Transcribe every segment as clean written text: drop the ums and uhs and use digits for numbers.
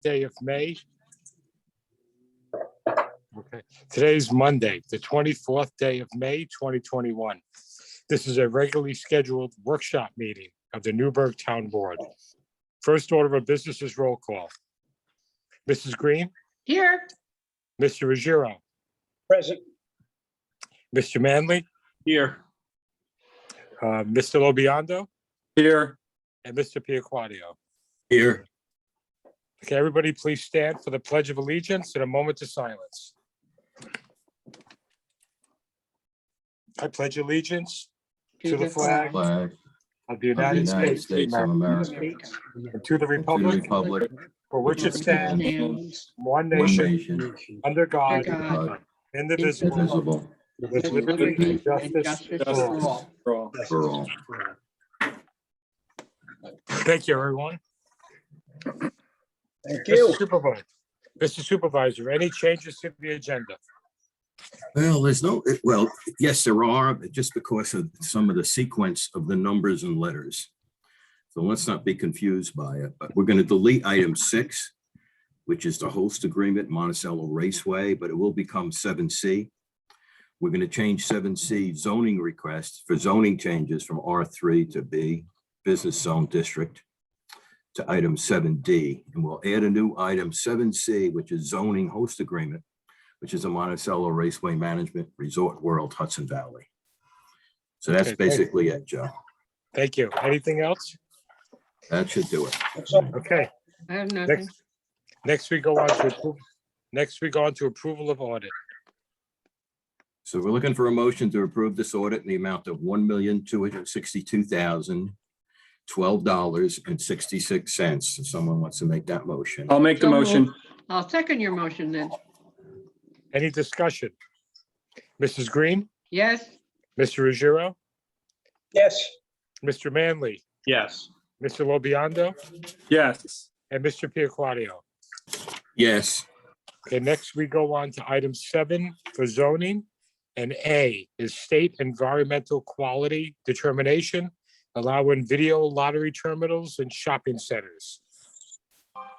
day of May. Okay, today's Monday, the 24th day of May, 2021. This is a regularly scheduled workshop meeting of the Newburgh Town Board. First order of business is roll call. Mrs. Green, Here. Mr. Ruggiero, Present. Mr. Manley, Here. Mr. Lobiondo, Here. and Mr. Piaquadio. Here. Okay, everybody please stand for the Pledge of Allegiance and a moment of silence. I pledge allegiance to the flag Flag of the of the United United States States of America, and to the to the republic republic, for which it stands, one one nation, nation, under God, God, indivisible, indivisible, with liberty and justice for all. for all. Thank you, everyone. Thank Mr. Supervisor, any changes to the agenda? Well, yes, there are, but just because of some of the sequence of the numbers and letters. So let's not be confused by it, but we're going to delete item 6, which is the host agreement, Monticello Raceway, but it will become 7C. We're going to change 7C zoning requests for zoning changes from R3 to B, Business Zone District, to item 7D. And we'll add a new item 7C, which is zoning host agreement, which is a Monticello Raceway Management Resort World Hudson Valley. So that's Okay, thank you. basically it, Joe. Thank you. Anything else? That should do it. Okay, I have nothing. next we go on to approval of audit. So we're looking for a motion to approve this audit in the amount of $1,262,012.66. If someone wants to make that motion. I'll make the So motion. moved. I'll second your motion then. Any discussion? Mrs. Green, Yes. Mr. Ruggiero, Yes. Mr. Manley, Yes. Mr. Lobiondo, Yes. and Mr. Piaquadio. Yes, Okay, next we go on to item 7 for zoning. And A is state environmental quality determination, allowing video lottery terminals and shopping centers.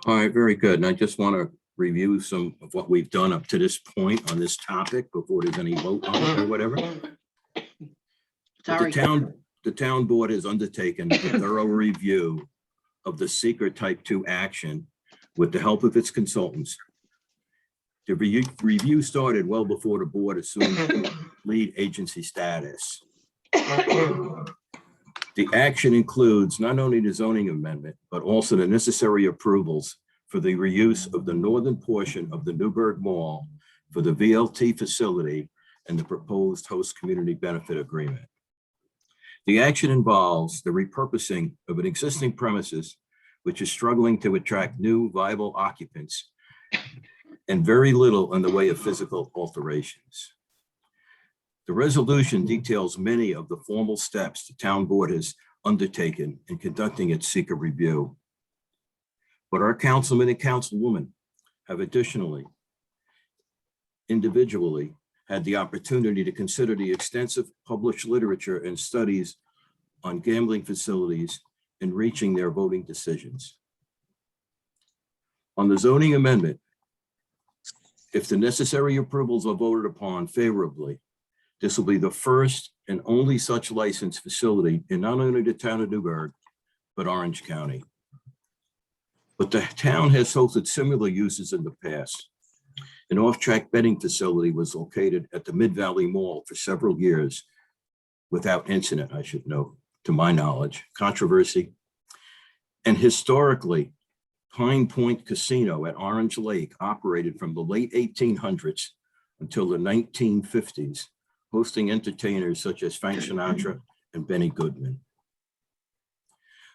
all right, very good. And I just want to review some of what we've done up to this point on this topic before there's any vote on it or whatever. But Sorry. The town board has undertaken a thorough review of the seeker type 2 action with the help of its consultants. The review started well before the board assumed lead agency status. The action includes not only the zoning amendment, but also the necessary approvals for the reuse of the northern portion of the Newburgh Mall for the VLT facility and the proposed host community benefit agreement. The action involves the repurposing of an existing premises, which is struggling to attract new viable occupants and very little in the way of physical alterations. The resolution details many of the formal steps the town board has undertaken in conducting its seeker review. But our councilmen and councilwomen have additionally, individually, had the opportunity to consider the extensive published literature and studies on gambling facilities in reaching their voting decisions. On the zoning amendment, if the necessary approvals are voted upon favorably, this will be the first and only such licensed facility in not only the town of Newburgh, but Orange County. But the town has hosted similar uses in the past. An off-track betting facility was located at the Mid-Valley Mall for several years without incident, I should note, to my knowledge, controversy. And historically, Pine Point Casino at Orange Lake operated from the late 1800s until the 1950s, hosting entertainers such as Frank Sinatra and Benny Goodman.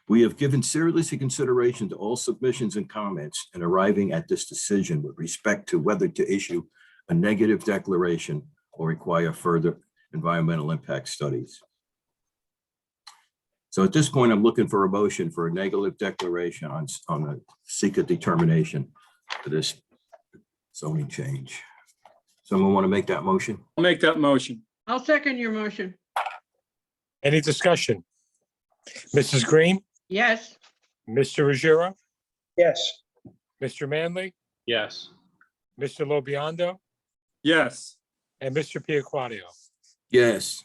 We have given serious consideration to all submissions and comments in arriving at this decision with respect to whether to issue a negative declaration or require further environmental impact studies. So at this point, I'm looking for a motion for a negative declaration on a seeker determination for this zoning change. Someone want to make that motion? I'll make that motion. I'll second your motion. Any discussion? Mrs. Green, Yes. Mr. Ruggiero, Yes. Mr. Manley, Yes. Mr. Lobiondo, Yes. and Mr. Piaquadio. Yes.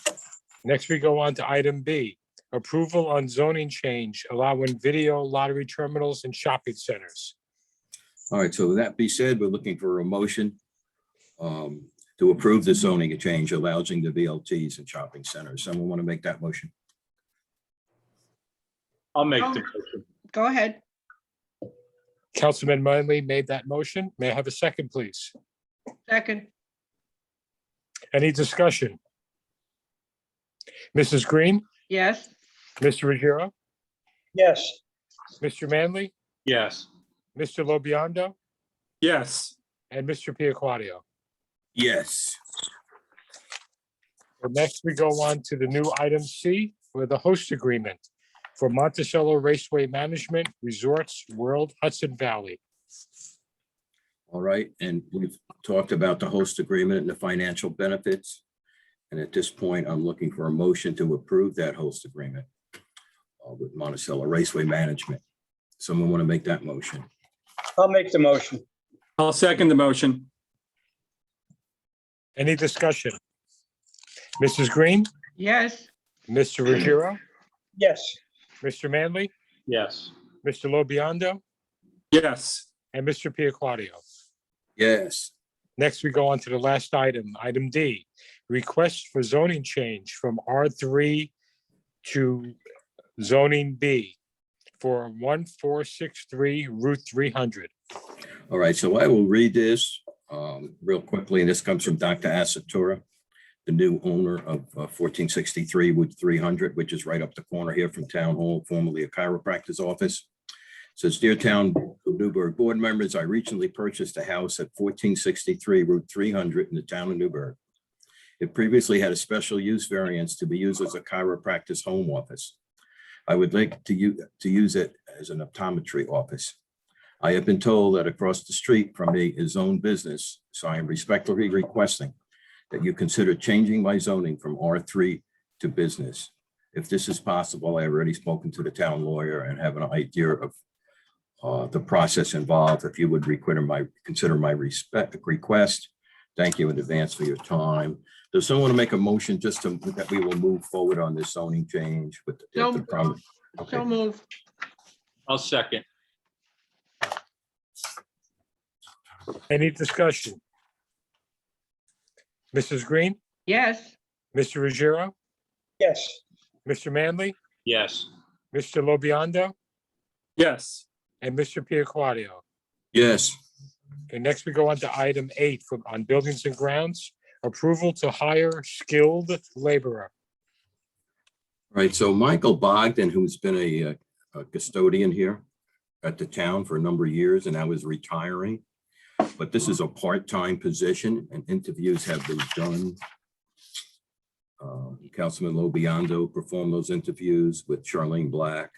Next, we go on to item B, approval on zoning change allowing video lottery terminals in shopping centers. All right, so with that be said, we're looking for a motion to approve the zoning change allowing the VLTs in shopping centers. Someone want to make that motion? I'll make the motion. Go ahead. Councilman Manley made that motion. May I have a second, please? Second. Any discussion? Mrs. Green, Yes. Mr. Ruggiero, Yes. Mr. Manley, Yes. Mr. Lobiondo, Yes. and Mr. Piaquadio. Yes. So next, we go on to the new item C for the host agreement for Monticello Raceway Management Resorts World Hudson Valley. All right, and we've talked about the host agreement and the financial benefits. And at this point, I'm looking for a motion to approve that host agreement with Monticello Raceway Management. Someone want to make that motion? I'll make the motion. I'll second the motion. Any discussion? Mrs. Green, Yes. Mr. Ruggiero, Yes. Mr. Manley, Yes. Mr. Lobiondo, Yes. and Mr. Piaquadio. Yes. Next, we go on to the last item, item D, request for zoning change from R3 to zoning B for 1463 Route 300. All right, so I will read this real quickly, and this comes from Dr. Asatura, the new owner of 1463 Route 300, which is right up the corner here from Town Hall, formerly a chiropractor's office. Says, dear Town of Newburgh board members, I recently purchased a house at 1463 Route 300 in the town of Newburgh. It previously had a special use variance to be used as a chiropractor's home office. I would like to use it as an optometry office. I have been told that across the street from me is own business, so I am respectfully requesting that you consider changing my zoning from R3 to business. If this is possible, I have already spoken to the town lawyer and have an idea of the process involved. If you would consider my request. Thank you in advance for your time. Does someone want to make a motion just that we will move forward on this zoning change with the problem? So move. I'll second. Any discussion? Mrs. Green, Yes. Mr. Ruggiero, Yes. Mr. Manley, Yes. Mr. Lobiondo, Yes. and Mr. Piaquadio. Yes. Okay, next we go on to item 8 on buildings and grounds, approval to hire skilled laborer. Right, so Michael Bogdan, who's been a custodian here at the town for a number of years and now is retiring. But this is a part-time position and interviews have been done. Councilman Lobiondo performed those interviews with Charlene Black.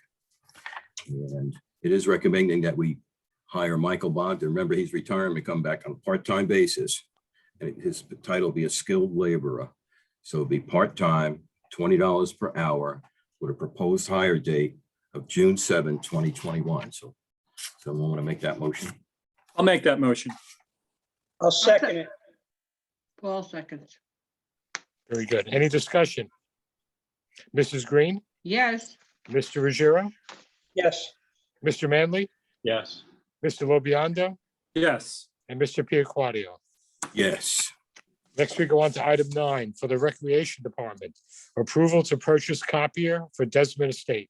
And it is recommending that we hire Michael Bogdan. Remember, he's retiring to come back on a part-time basis. And his title will be a skilled laborer. So it'll be part-time, $20 per hour with a proposed hire date of June 7, 2021. So someone want to make that motion? I'll make that motion. I'll second it. Paul seconds. Very good. Any discussion? Mrs. Green, Yes. Mr. Ruggiero, Yes, Mr. Manley, Yes. Mr. Lobiondo, Yes. and Mr. Piaquadio. Yes. Next, we go on to item 9 for the Recreation Department, approval to purchase copier for Desmond Estate.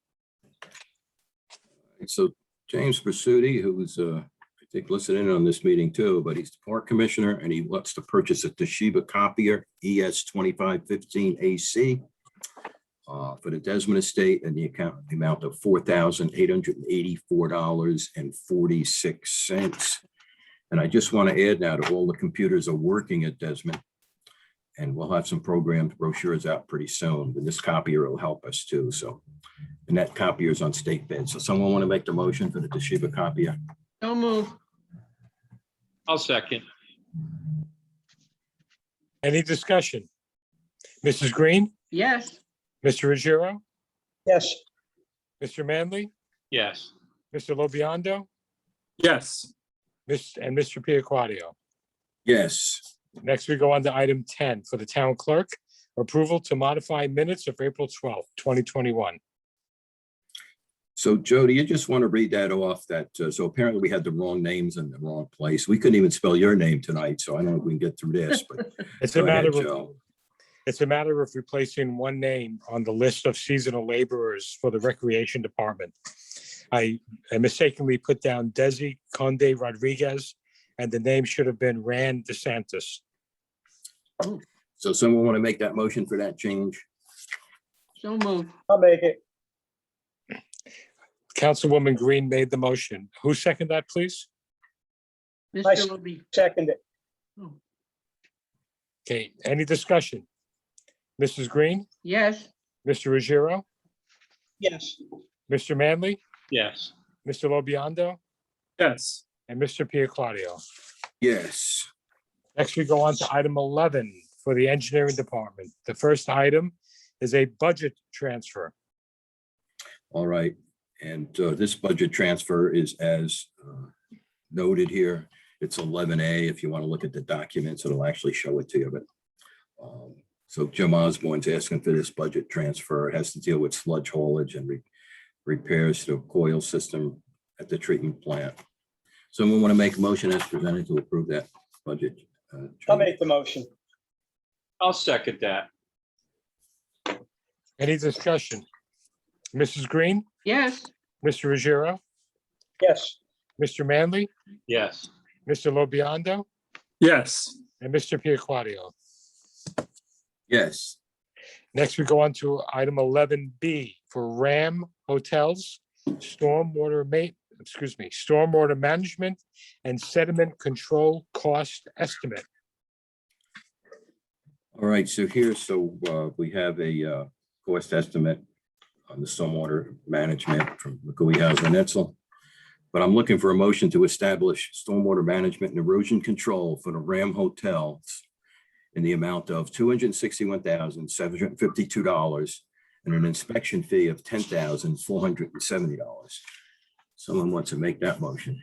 So James Pursuti, who's I think listening in on this meeting too, but he's the park commissioner and he wants to purchase a Toshiba copier ES 2515 AC for the Desmond Estate and the amount of $4,884.46. And I just want to add now that all the computers are working at Desmond. And we'll have some programmed brochures out pretty soon, but this copier will help us too. So, and that copier is on state bid. So someone want to make the motion for the Toshiba copier? So move. I'll second. Any discussion? Mrs. Green, Yes. Mr. Ruggiero, yes, Mr. Manley, Yes. Mr. Lobiondo, Yes. Mr. Piaquadio. Yes. Next, we go on to item 10 for the town clerk, approval to modify minutes of April 12th, 2021. So Jody, you just want to read that off that, so apparently we had the wrong names in the wrong place. We couldn't even spell your name tonight, so I don't know if we can get through this, but It's go a ahead, matter of, Joe. it's a matter of replacing one name on the list of seasonal laborers for the Recreation Department. I mistakenly put down Desi Conde Rodriguez, and the name should have been Rand DeSantis. So someone want to make that motion for that change? So moved. I'll make it. Councilwoman Green made the motion. Who seconded that, please? Mr. Labie. Second it. Oh, Okay, any discussion? Mrs. Green, yes. Mr. Ruggiero, Yes. Mr. Manley, Yes. Mr. Lobiando, Yes. and Mr. Piaquadio. Yes. Next, we go on to item 11 for the engineering department. The first item is a budget transfer. All right. And this budget transfer is as noted here. It's 11A. If you want to look at the documents, it'll actually show it to you. But so Jim Osborne's asking for this budget transfer. It has to deal with sludge haulage and repairs to the coil system at the treatment plant. Someone want to make a motion as presented to approve that budget? I'll make the motion. I'll second that. Any discussion? Mrs. Green, Yes. Mr. Ruggiero, Yes. Mr. Manley, Yes. Mr. Lobiando, Yes. and Mr. Piaquadio. Yes. Next, we go on to item 11B for Ram Hotels, stormwater management and sediment control cost estimate. All right. So here, we have a cost estimate on the stormwater management from McCooey Hauser and Etzel. But I'm looking for a motion to establish stormwater management and erosion control for the Ram Hotels in the amount of $261,752 and an inspection fee of $10,470. Someone wants to make that motion?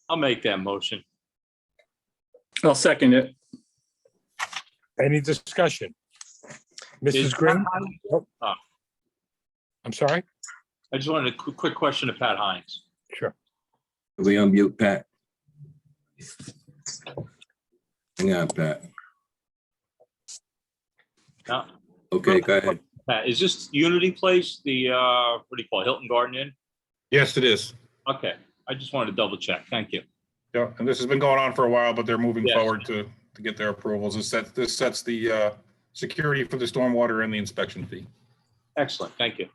I'll make that motion. I'll second it. Any discussion? Mrs. Green? Oh, I'm sorry? I just wanted a quick question to Pat Hines. Sure. We unmute Pat. Hang on, Pat. Now, Okay, go ahead. Pat, is this Unity Place, the, what do you call it, Hilton Garden Inn? Yes, it is. Okay, I just wanted to double check. Thank you. Yeah, and this has been going on for a while, but they're moving Yes. forward to get their approvals. This sets the security for the stormwater and the inspection fee. Excellent, thank you.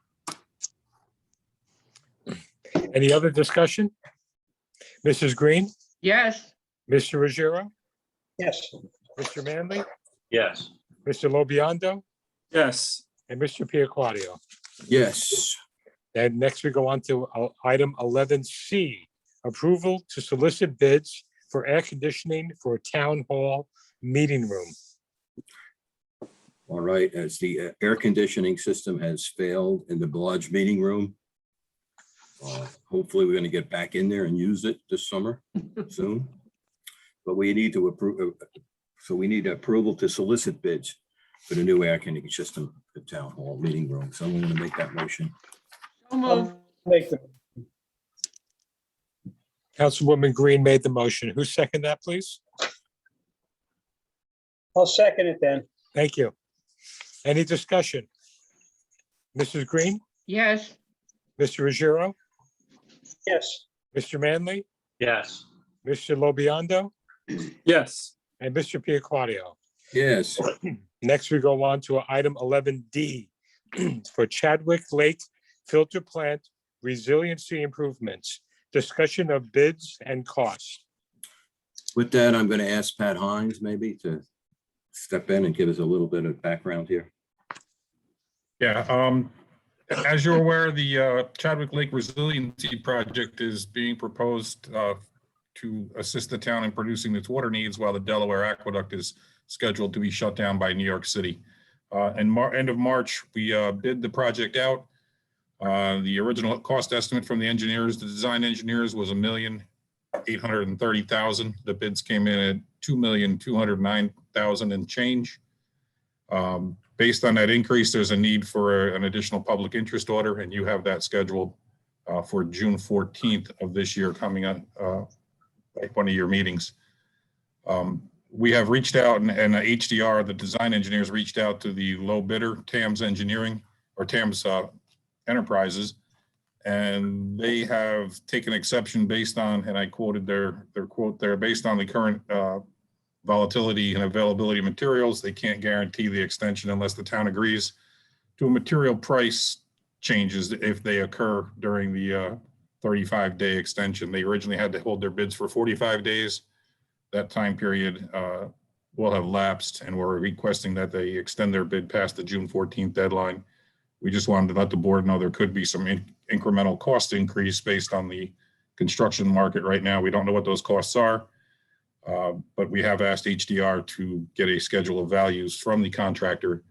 Any other discussion? Mrs. Green, Yes. Mr. Ruggiero, Yes. Mr. Manley, Yes. Mr. Lobiando, Yes. and Mr. Piaquadio. Yes. And next we go on to item 11C, approval to solicit bids for air conditioning for a town hall meeting room. All right, as the air conditioning system has failed in the Lodge meeting room, hopefully we're going to get back in there and use it this summer soon. But we need to approve, so we need approval to solicit bids for the new air conditioning system at town hall meeting room. Someone want to make that motion? So moved. Make the, Councilwoman Green made the motion. Who seconded that, please? I'll second it then. Thank you. Any discussion? Mrs. Green, Yes. Mr. Ruggiero, Yes. Mr. Manley, Yes. Mr. Lobiando, Yes. and Mr. Piaquadio. Yes. Next, we go on to item 11D for Chadwick Lake Filter Plant Resiliency Improvements, discussion of bids and costs. With that, I'm going to ask Pat Hines maybe to step in and give us a little bit of background here. Yeah, as you're aware, the Chadwick Lake Resiliency Project is being proposed to assist the town in producing its water needs while the Delaware Aqueduct is scheduled to be shut down by New York City. End of March, we bid the project out. The original cost estimate from the engineers, the design engineers, was $1.8 $830,000. The bids came in at $2,209,000 and change. Based on that increase, there's a need for an additional public interest order, and you have that scheduled for June 14th of this year, coming on at one of your meetings. We have reached out, and HDR, the design engineers, reached out to the low bidder, TAMS Engineering, or TAMS Enterprises, and they have taken exception based on, and I quoted their quote there, based on the current volatility and availability of materials, they can't guarantee the extension unless the town agrees to a material price changes if they occur during the 35-day extension. They originally had to hold their bids for 45 days. That time period will have lapsed, and we're requesting that they extend their bid past the June 14th deadline. We just wanted to let the board know there could be some incremental cost increase based on the construction market right now. We don't know what those costs are, but we have asked HDR to get a schedule of values from the contractor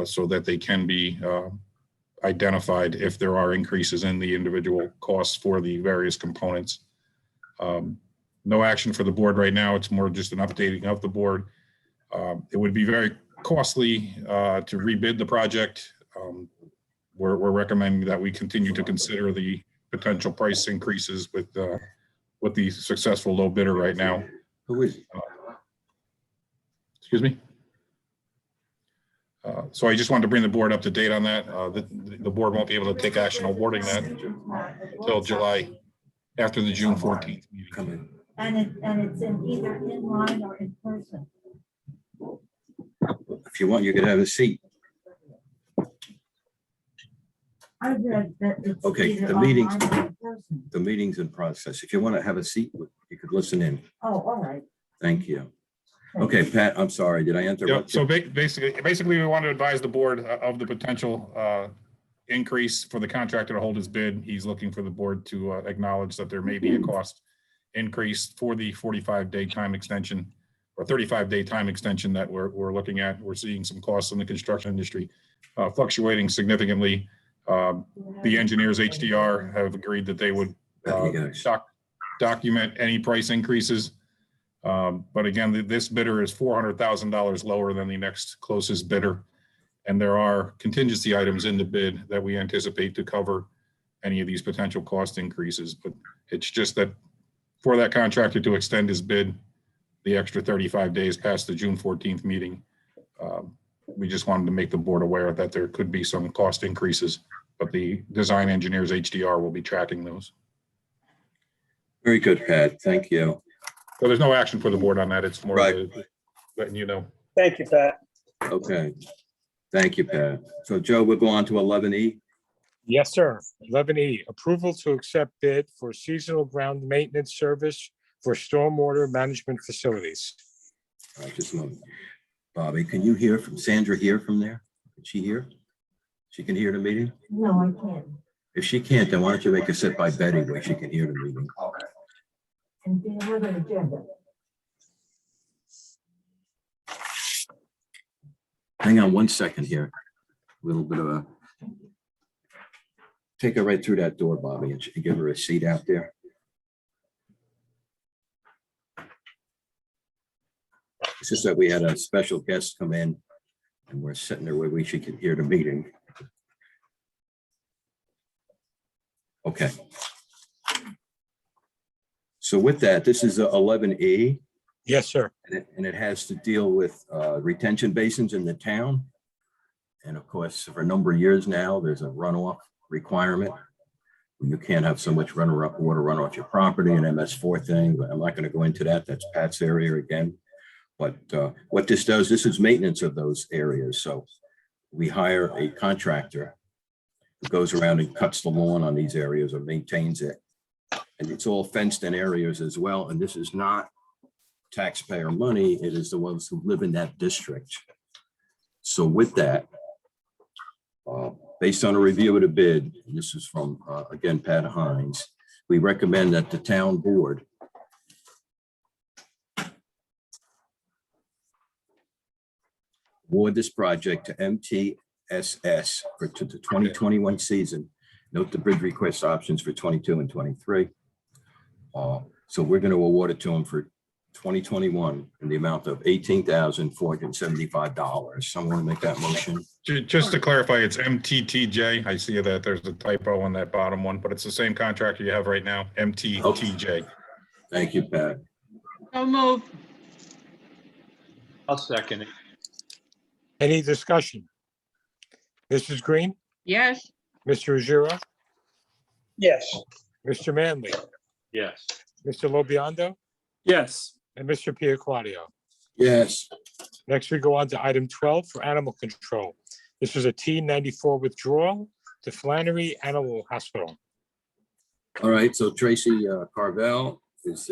so that they can be identified if there are increases in the individual costs for the various components. No action for the board right now. It's more just an updating of the board. It would be very costly to rebid the project. We're recommending that we continue to consider the potential price increases with the successful low bidder right now. Who is? Excuse me. So I just wanted to bring the board up to date on that. The board won't be able to take action awarding that until July, after the June 14th meeting. Come in. And it's in either in line or in person. If you want, you could have a seat. I read that it's Okay, either the meeting's- online or in person. The meeting's in process. If you want to have a seat, you could listen in. Oh, all right. Thank you. Okay, Pat, I'm sorry. Did I Yeah, interrupt so you? basically, we want to advise the board of the potential increase for the contractor to hold his bid. He's looking for the board to acknowledge that there may be a cost increase for the 45-day time extension or 35-day time extension that we're looking at. We're seeing some costs in the construction industry fluctuating significantly. The engineers, HDR, have agreed that they would document any price increases. But again, this bidder is $400,000 lower than the next closest bidder. And there are contingency items in the bid that we anticipate to cover any of these potential cost increases. But it's just that for that contractor to extend his bid the extra 35 days past the June 14th meeting, we just wanted to make the board aware that there could be some cost increases, but the design engineers, HDR, will be tracking those. Very good, Pat. Thank you. So there's no action for the board on that. It's more Right. letting you know. Thank you, Pat. Okay. Thank you, Pat. So Joe, we'll go on to 11E. Yes, sir. 11E, approval to accept bid for seasonal ground maintenance service for stormwater management facilities. Just a moment. Bobby, can you hear from Sandra here from there? Can she hear? She can hear the meeting? No, I can't. If she can't, then why don't you make her sit by Betty where she can hear the meeting? And then with an agenda. Hang on one second here. A little bit of a. Take her right through that door, Bobby, and give her a seat out there. It's just that we had a special guest come in and we're sitting there where she can hear the meeting. Okay. So with that, this is 11E. Yes, sir. And it has to deal with retention basins in the town. And of course, for a number of years now, there's a runoff requirement. You can't have so much water run off your property, an MS4 thing, but I'm not going to go into that. That's Pat's area again. But what this does, this is maintenance of those areas. So we hire a contractor who goes around and cuts the lawn on these areas or maintains it. And it's all fenced in areas as well. And this is not taxpayer money. It is the ones who live in that district. So with that, based on a review of the bid, and this is from, again, Pat Hines, we recommend that the town board award this project to MTSS for the 2021 season. Note the bid request options for 22 and 23. So we're going to award it to him for 2021 in the amount of $18,475. Someone want to make that motion? Just to clarify, it's MTTJ. I see that there's a typo on that bottom one, but it's the same contractor you have right now, MTTJ. Thank you, Pat. So move. I'll second it. Any discussion? Mrs. Green, Yes. Mr. Ruggiero, Yes. Mr. Manley, Yes. Mr. Lobiondo, Yes. and Mr. Piaquadio. Yes. Next, we go on to item 12 for animal control. This is a T94 withdrawal to Flannery Animal Hospital. All right, so Tracy Carvel is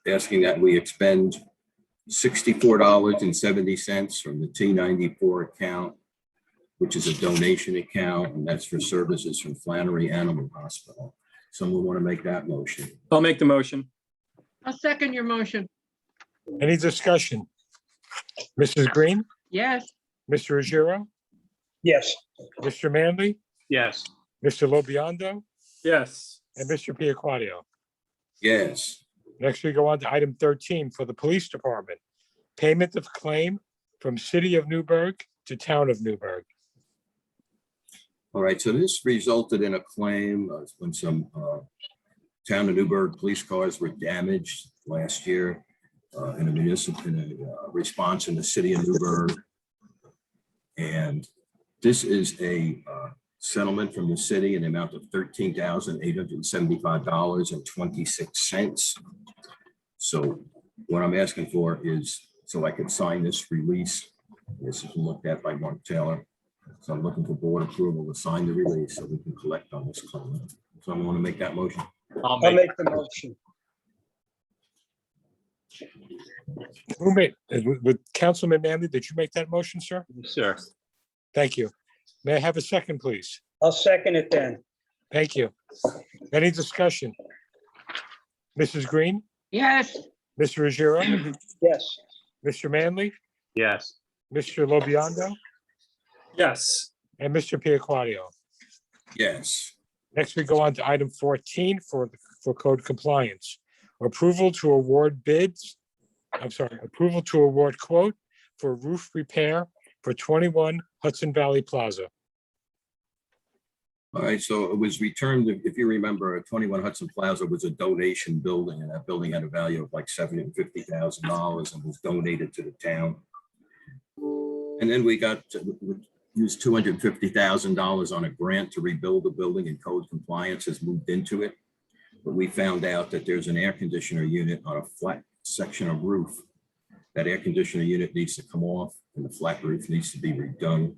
asking that we expend $64.70 from the T94 account, which is a donation account, and that's for services from Flannery Animal Hospital. Someone want to make that motion? I'll make the motion. I'll second your motion. Any discussion? Mrs. Green, Yes. Mr. Ruggiero, Yes. Mr. Manley, Yes. Mr. Lobiondo, Yes. and Mr. Piaquadio. Yes. Next, we go on to item 13 for the police department. Payment of claim from City of Newburgh to Town of Newburgh. All right, so this resulted in a claim when some Town of Newburgh police cars were damaged last year in a response in the City of Newburgh. And this is a settlement from the city in the amount of $13,875.26. So what I'm asking for is so I can sign this release. This is looked at by Mark Taylor. So I'm looking for board approval to sign the release so we can collect on this claim. So I want to make that motion. I'll I'll make, make the motion. Who made, with Councilman Manley, did you make that motion, sir? sir. Thank you. May I have a second, please? I'll second it then. Thank you. Any discussion? Mrs. Green, Yes. Mr. Ruggiero, Yes. Mr. Manley, Yes. Mr. Lobiondo, Yes. and Mr. Piaquadio. Yes. Next, we go on to item 14 for code compliance. Approval to award quote for roof repair for 21 Hudson Valley Plaza. All right, so it was returned, if you remember, 21 Hudson Plaza was a donation building, and that building had a value of like $750,000 and was donated to the town. And then we used $250,000 on a grant to rebuild the building, and code compliance has moved into it. But we found out that there's an air conditioner unit on a flat section of roof. That air conditioner unit needs to come off and the flat roof needs to be redone.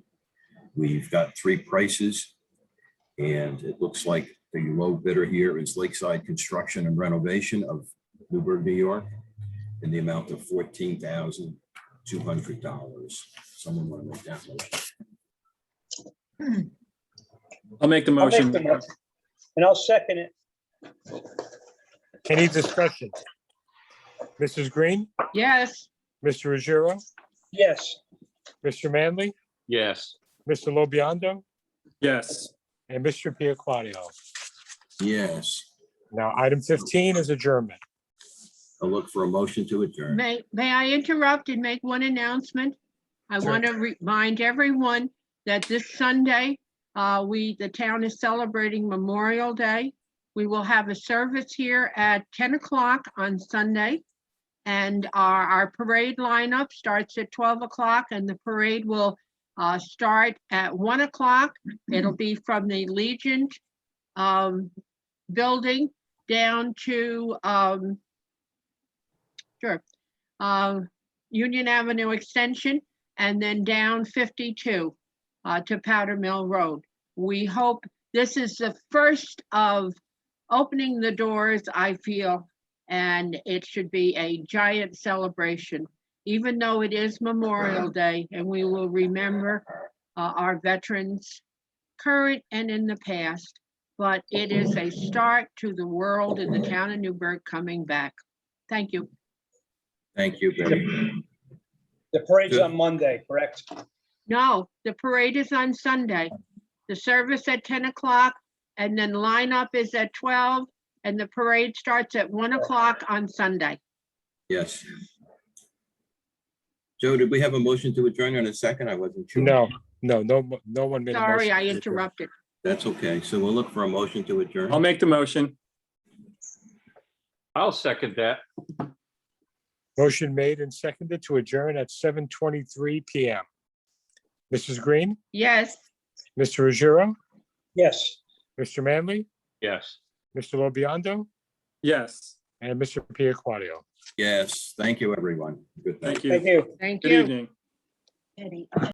We've got 3 prices, and it looks like the low bidder here is Lakeside Construction and Renovation of Newburgh, New York, in the amount of $14,200. Someone want to make that motion? I'll make the I'll make motion. the motion. And I'll second it. Any discussion? Mrs. Green, Yes. Mr. Ruggiero, Yes. Mr. Manley, Yes. Mr. Lobiondo, Yes. and Mr. Piaquadio. Yes. Now, item 15 is adjournment. I'll look for a motion to adjourn. May I interrupt and make one announcement? I Sure. want to remind everyone that this Sunday, the town is celebrating Memorial Day. We will have a service here at 10 o'clock on Sunday. And our parade lineup starts at 12 o'clock, and the parade will start at 1 o'clock. It'll be from the Legion building down to Union Avenue Extension, and then down 52 to Powder Mill Road. We hope this is the first of opening the doors, I feel, and it should be a giant celebration, even though it is Memorial Day, and we will remember our veterans, current and in the past, but it is a start to the world in the town of Newburgh coming back. Thank you. Thank you, Betty. The parade's on Monday, correct? No, the parade is on Sunday. The service at 10 o'clock, and then lineup is at 12, and the parade starts at 1 o'clock on Sunday. Yes. Joe, did we have a motion to adjourn in a second? I wasn't sure. No one made a Sorry, motion. I interrupted. That's okay. So we'll look for a motion to adjourn. I'll make the motion. I'll second that. Motion made and seconded to adjourn at 7:23 PM. Mrs. Green, Yes, Mr. Ruggiero, Yes. Mr. Manley, Yes. Mr. Lobiondo, Yes. and Mr. Piaquadio. Yes, thank you, everyone. Good night. Thank you. Thank you. thank Good you. evening. Eddie.